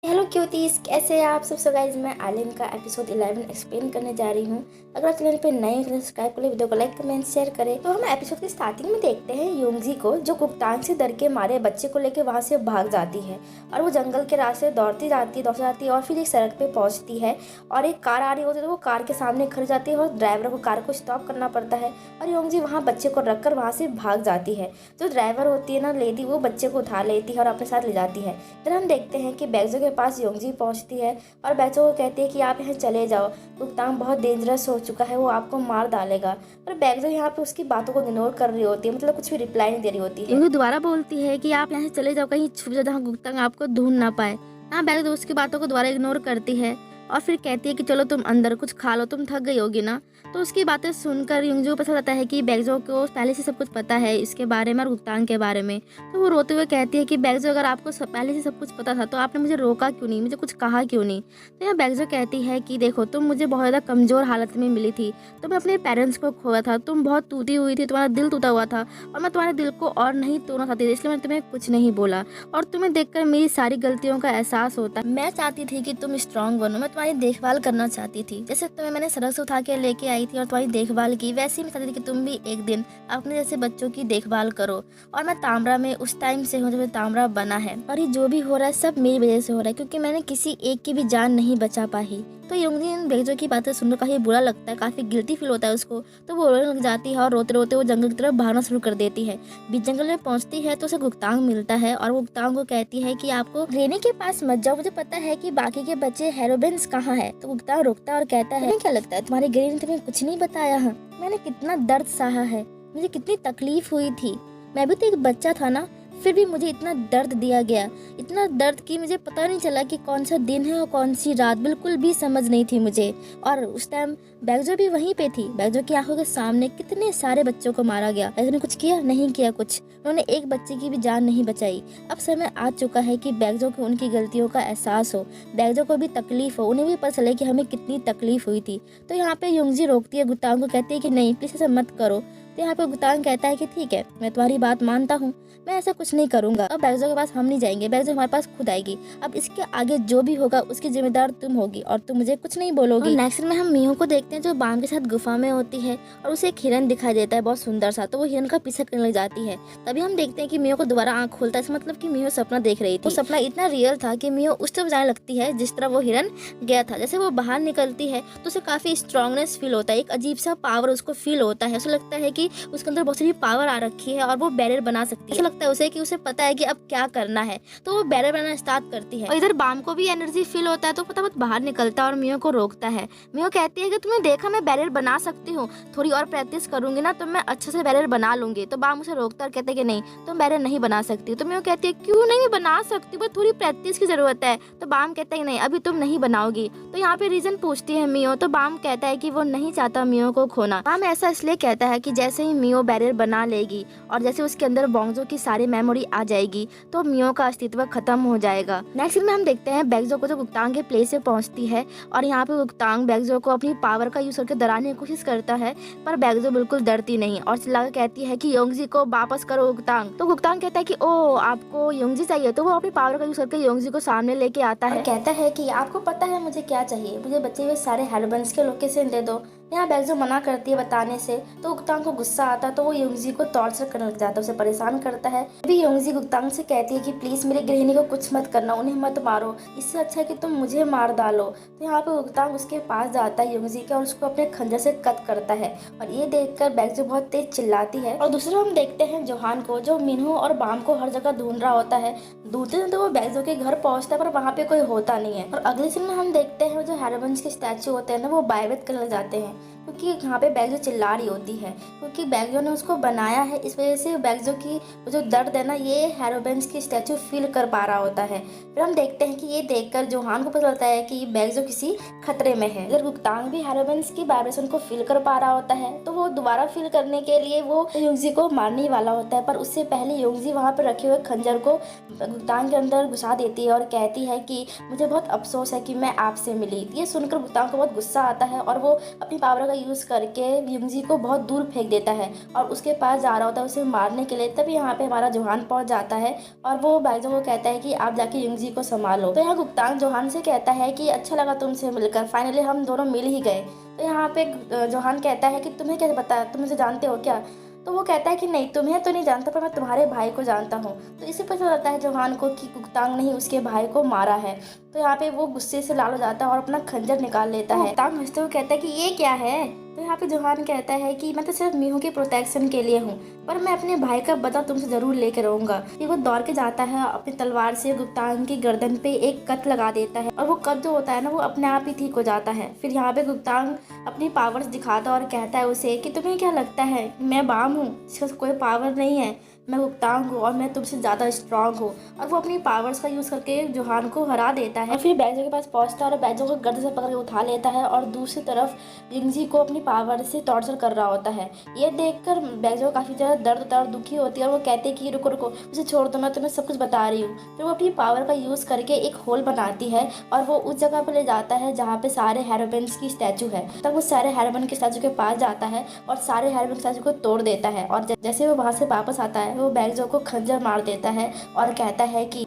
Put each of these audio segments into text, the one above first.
Hello cuties, कैसे हैं आप सब। सो गाइस, मैं आलिन का एपिसोड 11 एक्सप्लेन करने जा रही हूँ। अगर चैनल पे नए हैं तो सब्सक्राइब करें, वीडियो को लाइक कमेंट शेयर करें। तो हम एपिसोड की स्टार्टिंग में देखते हैं योंगजी को, जो गुप्तांग से डर के मारे बच्चे को लेकर वहाँ से भाग जाती है और वो जंगल के रास्ते दौड़ती जाती है और फिर एक सड़क पे पहुँचती है और एक कार आ रही होती है। तो वो कार के सामने खड़ी जाती है और ड्राइवर को कार को स्टॉप करना पड़ता है और योंगजी वहाँ बच्चे को रखकर वहाँ से भाग जाती है। जो ड्राइवर होती है ना लेडी, वो बच्चे को उठा लेती है और अपने साथ ले जाती है। फिर हम देखते हैं कि बैगजो के पास योंगजी पहुंचती है और बैगजो को कहती है कि आप यहाँ चले जाओ, गुप्तांग बहुत डेंजरस हो चुका है, वो आपको मार डालेगा। पर बैगजो यहाँ पे उसकी बातों को इग्नोर कर रही होती है, मतलब कुछ भी रिप्लाई नहीं दे रही होती है। योंगी दोबारा बोलती है कि आप यहाँ से चले जाओ, कहीं छुप जाओ जहाँ गुप्तांग आपको ढूंढ ना पाए। हाँ, बैगजो उसकी बातों को दोबारा इग्नोर करती है और फिर कहती है कि चलो तुम अंदर कुछ खा लो, तुम थक गई होगी ना। तो उसकी बातें सुनकर योंगी को पता चलता है कि बैगजो को पहले से सब कुछ पता है इसके बारे में और गुप्तांग के बारे में। तो वो रोते हुए कहती है कि बैगजो, अगर आपको पहले से सब कुछ पता था तो आपने मुझे रोका क्यों नहीं, मुझे कुछ कहा क्यों नहीं। तो यहाँ बैगजो कहती है कि देखो, तुम मुझे बहुत ज़्यादा कमज़ोर हालत में मिली थी, तो मैं अपने पेरेंट्स को खोया था, तुम बहुत टूटी हुई थी, तुम्हारा दिल टूटा हुआ था और मैं तुम्हारे दिल को और नहीं तोड़ना चाहती थी, इसलिए मैंने तुम्हें कुछ नहीं बोला। और तुम्हें देखकर मेरी सारी गलतियों का एहसास होता। मैं चाहती थी कि तुम स्ट्रांग बनो, मैं तुम्हारी देखभाल करना चाहती थी। जैसे तुम्हें मैंने सड़क से उठा के लेके आई थी और तुम्हारी देखभाल की, वैसे ही मैं चाहती थी कि तुम भी एक दिन अपने जैसे बच्चों की देखभाल करो। और मैं तामरा में उस टाइम से हूँ जब तामरा बना है, और ये जो भी हो रहा है सब मेरी वजह से हो रहा है, क्योंकि मैंने किसी एक की भी जान नहीं बचा पाई। तो योंगी इन बैगजो की बातें सुनकर काफ़ी बुरा लगता है, काफ़ी गिल्टी फील होता है उसको। तो वो रोने लग जाती है और रोते रोते वो जंगल की तरफ भागना शुरू कर देती है। बीच जंगल में पहुंचती है तो उसे गुप्तांग मिलता है और वो गुप्तांग को कहती है कि आपको रेनी के पास मत जाओ, मुझे पता है कि बाकी के बच्चे हेरोबिन्स कहाँ है। तो गुप्तांग रुकता है और कहता है, तुम्हें क्या लगता है तुम्हारी ग्रेनी ने तुम्हें कुछ नहीं बताया है? मैंने कितना दर्द सहा है, मुझे कितनी तकलीफ हुई थी, मैं भी तो एक बच्चा था ना, फिर भी मुझे इतना दर्द दिया गया, इतना दर्द कि मुझे पता नहीं चला कि कौन सा दिन है और कौन सी रात, बिल्कुल भी समझ नहीं थी मुझे। और उस टाइम बैगजो भी वहीं पे थी, बैगजो की आंखों के सामने कितने सारे बच्चों को मारा गया, बैगजो ने कुछ किया नहीं किया कुछ, उन्होंने एक बच्चे की भी जान नहीं बचाई। अब समय आ चुका है कि बैगजो को उनकी गलतियों का एहसास हो, बैगजो को भी तकलीफ हो, उन्हें भी पता चले कि हमें कितनी तकलीफ हुई थी। तो यहाँ पे योंगजी रोकती है गुप्तांग को, कहती है कि नहीं प्लीज ऐसा मत करो। तो यहाँ पे गुप्तांग कहता है कि ठीक है, मैं तुम्हारी बात मानता हूँ, मैं ऐसा कुछ नहीं करूंगा। अब बैगजो के पास हम नहीं जाएंगे, बैगजो हमारे पास खुद आएगी। अब इसके आगे जो भी होगा उसकी जिम्मेदार तुम होगी और तुम मुझे कुछ नहीं बोलोगी। नेक्स्ट में हम मियो को देखते हैं जो बाम के साथ गुफा में होती है और उसे एक हिरन दिखाई देता है बहुत सुंदर सा। तो वो हिरन का पीछा करने लग जाती है। तभी हम देखते हैं कि मियो को दोबारा आंख खोलता है, इसका मतलब कि मियो सपना देख रही थी। वो सपना इतना रियल था कि मियो उस तरफ जाने लगती है जिस तरह वो हिरन गया था। जैसे वो बाहर निकलती है तो उसे काफी स्ट्रांगनेस फील होता है, एक अजीब सा पावर उसको फील होता है। उसे लगता है कि उसके अंदर बहुत सारी पावर आ रखी है और वो बैरियर बना सकती है। ऐसा लगता है उसे कि उसे पता है कि अब क्या करना है, तो वो बैरियर बनाना स्टार्ट करती है। और इधर बाम को भी एनर्जी फील होता है तो फटाफट बाहर निकलता है और मियो को रोकता है। मियो कहती है कि तुमने देखा मैं बैरियर बना सकती हूँ, थोड़ी और प्रैक्टिस करूंगी ना तो मैं अच्छे से बैरियर बना लूंगी। तो बाम उसे रोकता है और कहते हैं कि नहीं, तुम बैरियर नहीं बना सकती। तो मियो कहती है क्यों नहीं, मैं बना सकती हूँ, बस थोड़ी प्रैक्टिस की जरूरत है। तो बाम कहता है नहीं, अभी तुम नहीं बनाओगी। तो यहाँ पे रीजन पूछती है मियो, तो बाम कहता है कि वो नहीं चाहता मियो को खोना। बाम ऐसा इसलिए कहता है कि जैसे ही मियो बैरियर बना लेगी और जैसे उसके अंदर बोंगजो की सारी मेमोरी आ जाएगी तो मियो का अस्तित्व खत्म हो जाएगा। नेक्स्ट में हम देखते हैं बैगजो को जो गुप्तांग के प्लेस से पहुंचती है और यहाँ पे गुप्तांग बैगजो को अपनी पावर का यूज करके डराने की कोशिश करता है, पर बैगजो बिल्कुल डरती नहीं और चिल्लाकर कहती है कि योंगजी को वापस करो गुप्तांग। तो गुप्तांग कहता है कि ओ आपको योंगजी चाहिए। तो वो अपनी पावर का यूज करके योंगजी को सामने लेके आता है, कहता है कि आपको पता है मुझे क्या चाहिए, मुझे बचे हुए सारे हेरोबिन्स के लोकेशन दे दो। यहाँ बैगजो मना करती है बताने से, तो गुप्तांग को गुस्सा आता है तो वो योंगजी को टॉर्चर करने लग जाता है, उसे परेशान करता है। अभी योंगजी गुप्तांग से कहती है कि प्लीज मेरी गृहिणी को कुछ मत करना, उन्हें मत मारो, इससे अच्छा है कि तुम मुझे मार डालो। तो यहाँ पे गुप्तांग उसके पास जाता है योंगजी के और उसको अपने खंजर से कट करता है और ये देखकर बैगजो बहुत तेज चिल्लाती है। और दूसरा हम देखते हैं जोहान को, जो मिन्हो और बाम को हर जगह ढूंढ रहा होता है। ढूंढते तो वो बैगजो के घर पहुंचता है पर वहाँ पे कोई होता नहीं है। और अगले सीन में हम देखते हैं जो हेरोबिन्स के स्टैचू होते हैं ना, वो बायवेट करने लग जाते हैं क्योंकि यहाँ पे बैगजो चिल्ला रही होती है, क्योंकि बैगजो ने उसको बनाया है। इस वजह से बैगजो की जो दर्द है ना, ये हेरोबिन्स की स्टैचू फील कर पा रहा होता है। फिर हम देखते हैं कि ये देखकर जोहान को पता चलता है कि बैगजो किसी खतरे में है। इधर गुप्तांग भी हेरोबिन्स की वाइब्रेशन को फील कर पा रहा होता है, तो वो दोबारा फील करने के लिए वो योंगजी को मारने वाला होता है, पर उससे पहले योंगजी वहाँ पर रखे हुए खंजर को गुप्तांग के अंदर घुसा देती है और कहती है कि मुझे बहुत अफसोस है कि मैं आपसे मिली। ये सुनकर गुप्तांग को बहुत गुस्सा आता है और वो अपनी पावर का यूज़ करके युंगजी को बहुत दूर फेंक देता है और उसके पास जा रहा होता है उसे मारने के लिए। तभी यहाँ पे हमारा जोहान पहुँच जाता है और वो बैगजो को कहता है कि आप जाके युंगजी को संभालो। तो यहाँ गुप्तांग जोहान से कहता है कि अच्छा लगा तुमसे मिलकर, फाइनली हम दोनों मिल ही गए। तो यहाँ पे जोहान कहता है कि तुम्हें कैसे पता, तुम मुझे जानते हो क्या? तो वो कहता है कि नहीं, तुम्हें तो नहीं जानता पर मैं तुम्हारे भाई को जानता हूँ। तो इसे पता चलता है जोहान को कि गुप्तांग ने ही उसके भाई को मारा है। तो यहाँ पे वो गुस्से से लाल हो जाता है और अपना खंजर निकाल लेता है। गुप्तांग हंसते हुए कहता है कि ये क्या है? तो यहाँ पे जोहान कहता है कि मैं तो सिर्फ मीहू के प्रोटेक्शन के लिए हूँ, पर मैं अपने भाई का बदला तुमसे जरूर लेकर रहूंगा। ये वो दौड़ के जाता है, अपनी तलवार से गुप्तांग की गर्दन पे एक कट लगा देता है और वो कट जो होता है ना वो अपने आप ही ठीक हो जाता है। फिर यहाँ पे गुप्तांग अपनी पावर्स दिखाता और कहता है उसे कि तुम्हें क्या लगता है मैं बाम हूँ, इसका कोई पावर नहीं है, मैं गुप्तांग हूँ और मैं तुमसे ज़्यादा स्ट्रांग हूँ। और वो अपनी पावर्स का यूज़ करके जोहान को हरा देता है और फिर बैगजो के पास पहुँचता है और बैगजो को गर्दन से पकड़ के उठा लेता है और दूसरी तरफ युंगजी को अपनी पावर से टॉर्चर कर रहा होता है। ये देखकर बैगजो काफ़ी ज़्यादा दर्द होता है और दुखी होती है और वो कहते हैं कि रुको रुको, उसे छोड़ दो, मैं तुम्हें सब कुछ बता रही हूँ। फिर वो अपनी पावर का यूज़ करके एक होल बनाती है और वो उस जगह पर ले जाता है जहाँ पे सारे हेरोबिन्स की स्टैचू है। तब वो सारे हेरोबिन के स्टैचू के पास जाता है और सारे हेरोबिन स्टैचू को तोड़ देता है और जैसे वो वहाँ से वापस आता है वो बैगजो को खंजर मार देता है और कहता है कि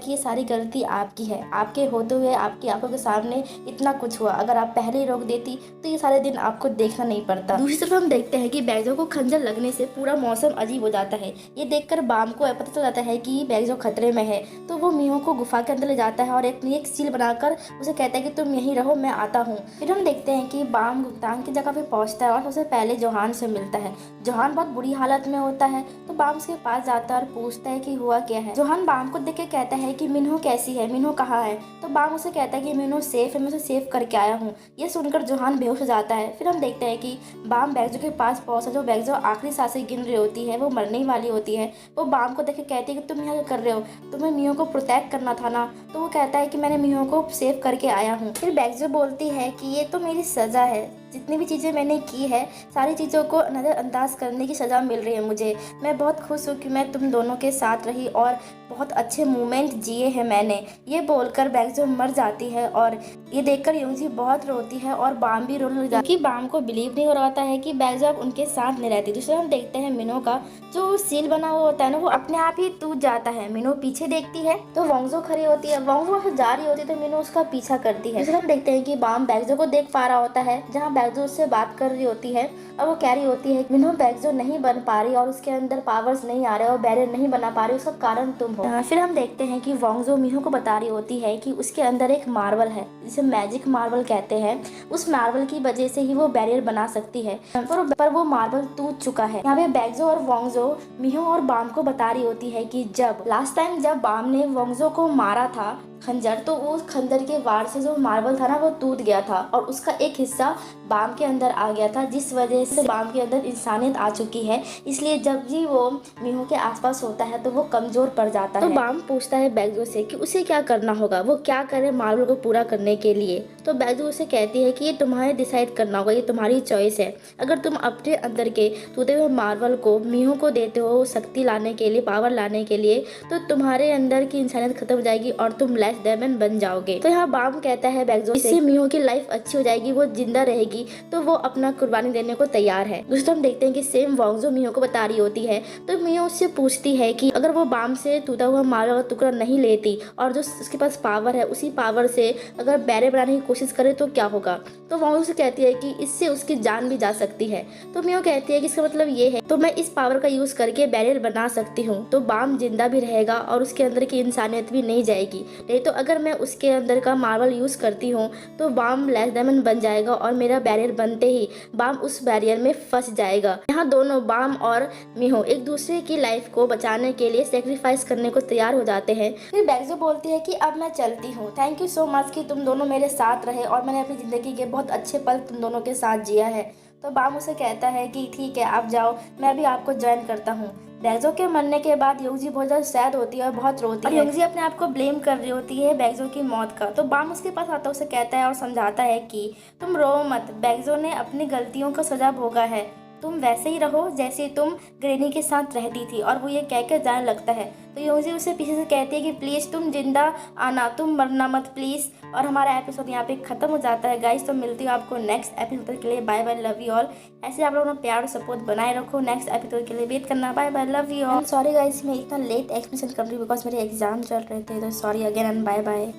ये सारी गलती आपकी है, आपके होते हुए आपकी आंखों के सामने इतना कुछ हुआ, अगर आप पहले ही रोक देती तो ये सारे दिन आपको देखना नहीं पड़ता। दूसरी तरफ हम देखते हैं कि बैगजो को खंजर लगने से पूरा मौसम अजीब हो जाता है। ये देखकर बाम को पता चल जाता है कि बैगजो खतरे में है। तो वो मीहू को गुफा के अंदर ले जाता है और एक सील बनाकर उसे कहता है कि तुम यहीं रहो, मैं आता हूँ। फिर हम देखते हैं कि बाम गुप्तांग की जगह पे पहुंचता है और सबसे पहले जोहान से मिलता है। जोहान बहुत बुरी हालत में होता है तो बाम उसके पास जाता है और पूछता है कि हुआ क्या है। जोहान बाम को देख के कहता है कि मिन्हो कैसी है, मिन्हो कहाँ है? तो बाम उसे कहता है कि मिन्हो सेफ है, मैं उसे सेव करके आया हूँ। ये सुनकर जोहान बेहोश हो जाता है। फिर हम देखते हैं कि बाम बैगजो के पास पहुंचा, जो बैगजो आखिरी सांसें गिन रही होती है, वो मरने ही वाली होती है। वो बाम को देख के कहती है कि तुम यहाँ क्या कर रहे हो, तुम्हें मिन्हो को प्रोटेक्ट करना था ना? तो वो कहता है कि मैंने मिन्हो को सेव करके आया हूँ। फिर बैगजो बोलती है कि ये तो मेरी सजा है, जितनी भी चीज़ें मैंने की है सारी चीज़ों को नज़रअंदाज करने की सज़ा मिल रही है मुझे। मैं बहुत खुश हूँ कि मैं तुम दोनों के साथ रही और बहुत अच्छे मोमेंट जिए हैं मैंने। ये बोलकर बैगजो मर जाती है और ये देखकर युंगजी बहुत रोती है और बाम भी रोने लग जाती है। बाम को बिलीव नहीं हो रहा है कि बैगजो अब उनके साथ नहीं रहती। दूसरा हम देखते हैं मिनो का जो सील बना हुआ होता है ना वो अपने आप ही टूट जाता है। मिनो पीछे देखती है तो वोंगजो खड़ी होती है, वोंगजो जा रही होती है तो मिनो उसका पीछा करती है। दूसरा हम देखते हैं कि बाम बैगजो को देख पा रहा होता है जहाँ बैगजो उससे बात कर रही होती है और वो कह रही होती है मिनो बैगजो नहीं बन पा रही और उसके अंदर पावर्स नहीं आ रहे और बैरियर नहीं बना पा रही, उसका कारण तुम हो। फिर हम देखते हैं कि वोंगजो मिहो को बता रही होती है कि उसके अंदर एक मार्बल है जिसे मैजिक मार्बल कहते हैं। उस मार्बल की वजह से ही वो बैरियर बना सकती है पर वो मार्बल टूट चुका है। यहाँ पे बैगजो और वोंगजो मिहो और बाम को बता रही होती है कि जब लास्ट टाइम जब बाम ने वोंगजो को मारा था खंजर, तो वो खंजर के वार से जो मार्बल था ना वो टूट गया था और उसका एक हिस्सा बाम के अंदर आ गया था, जिस वजह से बाम के अंदर इंसानियत आ चुकी है। इसलिए जब भी वो मिहो के आसपास होता है तो वो कमजोर पड़ जाता है। तो बाम पूछता है बैगजो से कि उसे क्या करना होगा, वो क्या करे मार्बल को पूरा करने के लिए। तो बैगजो उसे कहती है कि ये तुम्हारे डिसाइड करना होगा, ये तुम्हारी चॉइस है। अगर तुम अपने अंदर के टूटे हुए मार्बल को मिहो को देते हो शक्ति लाने के लिए, पावर लाने के लिए, तो तुम्हारे अंदर की इंसानियत खत्म हो जाएगी और तुम डायमंड बन जाओगे। तो यहाँ बाम कहता है बैगजो से मिहो की लाइफ अच्छी हो जाएगी, वो जिंदा रहेगी तो वो अपना कुर्बानी देने को तैयार है। दूसरा हम देखते हैं कि सेम वोंगजो मिहो को बता रही होती है तो मिहो उससे पूछती है कि अगर वो बाम से टूटा हुआ मार्बल का टुकड़ा नहीं लेती और जो उसके पास पावर है उसी पावर से अगर बैरियर बनाने की कोशिश करे तो क्या होगा। तो वोंगजो से कहती है कि इससे उसकी जान भी जा सकती है। तो मिहो कहती है कि इसका मतलब ये है तो मैं इस पावर का यूज करके बैरियर बना सकती हूँ, तो बाम जिंदा भी रहेगा और उसके अंदर की इंसानियत भी नहीं जाएगी। नहीं तो अगर मैं उसके अंदर का मार्बल यूज करती हूँ तो बाम लेस डायमंड बन जाएगा और मेरा बैरियर बनते ही बाम उस बैरियर में फंस जाएगा। यहाँ दोनों बाम और मिहो एक दूसरे की लाइफ को बचाने के लिए सेक्रीफाइस करने को तैयार हो जाते हैं। फिर बैगजो बोलती है कि अब मैं चलती हूँ, थैंक यू सो मच कि तुम दोनों मेरे साथ रहे और मैंने अपनी जिंदगी के बहुत अच्छे पल तुम दोनों के साथ जिया है। तो बाम उसे कहता है कि ठीक है आप जाओ, मैं भी आपको ज्वाइन करता हूँ। बैगजो के मरने के बाद युंगजी बहुत ज़्यादा सैड होती है और बहुत रोती है। युंगजी अपने आप को ब्लेम कर रही होती है बैगजो की मौत का। तो बाम उसके पास आता है, उसे कहता है और समझाता है कि तुम रो मत, बैगजो ने अपनी गलतियों का सजा भोगा है, तुम वैसे ही रहो जैसे तुम ग्रैनी के साथ रहती थी। और वो ये कहकर जाने लगता है तो योंगजी उसे पीछे से कहती है कि प्लीज़ तुम जिंदा आना, तुम मरना मत प्लीज़। और हमारा एपिसोड यहाँ पे ख़त्म हो जाता है गाइस। तो मिलती हूँ आपको नेक्स्ट एपिसोड के लिए। Bye bye, love you all. ऐसे आप लोग अपना प्यार और सपोर्ट बनाए रखो। नेक्स्ट एपिसोड के लिए वेट करना। Bye bye, love you all. Sorry guys, मैं इतना लेट एक्सप्लेनेशन कर रही हूँ बिकॉज मेरे एग्जाम चल रहे थे, तो sorry again and bye bye.